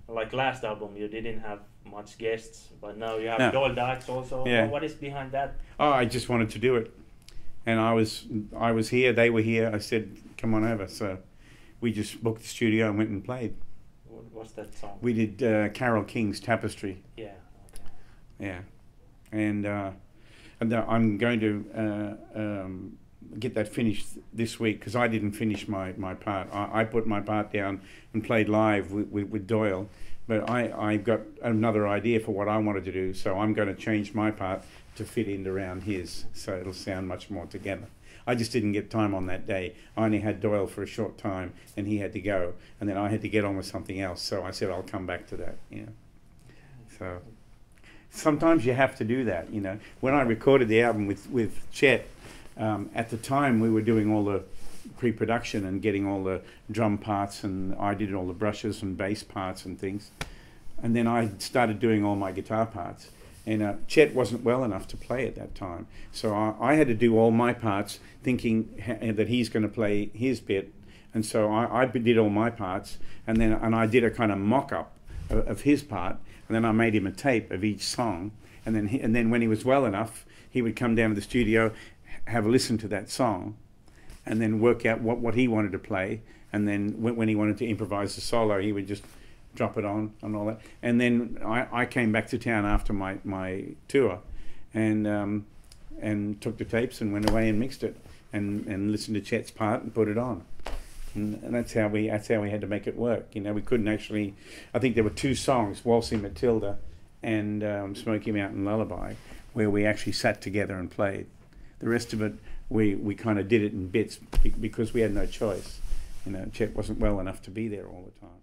like last album, you didn't have much guests, but now you have No. Doyle Dykes also. Yeah. What is behind that? Oh, I just wanted to do it, and I was here. They were here. I said, "Come on over." So we just booked the studio and went and played. What's that song? We did Carole King's Tapestry. Yeah. Okay. Yeah, and I'm going to get that finished this week because I didn't finish my part. I put my part down and played live with Doyle, but I got another idea for what I wanted to do, so I'm going to change my part to fit in around his, so it'll sound much more together. I just didn't get time on that day. I only had Doyle for a short time, and he had to go, and then I had to get on with something else, so I said I'll come back to that, you know. So sometimes you have to do that, you know. When I recorded the album with Chet, at the time we were doing all the pre-production and getting all the drum parts, and I did all the brushes and bass parts and things. And then I started doing all my guitar parts. And Chet wasn't well enough to play at that time. So I had to do all my parts thinking that he's going to play his bit. And so I did all my parts, and I did a kind of mock-up of his part, and then I made him a tape of each song. And then when he was well enough, he would come down to the studio, have a listen to that song, and then work out what he wanted to play. And then when he wanted to improvise the solo, he would just drop it on and all that. And then I came back to town after my tour, and took the tapes and went away and mixed it, and listened to Chet's part and put it on. And that's how we had to make it work. You know, we couldn't actually. I think there were 2 songs, Waltzing Matilda and Smoky Mountain Lullaby, where we actually sat together and played. The rest of it, we kind of did it in bits because we had no choice. You know, Chet wasn't well enough to be there all the time.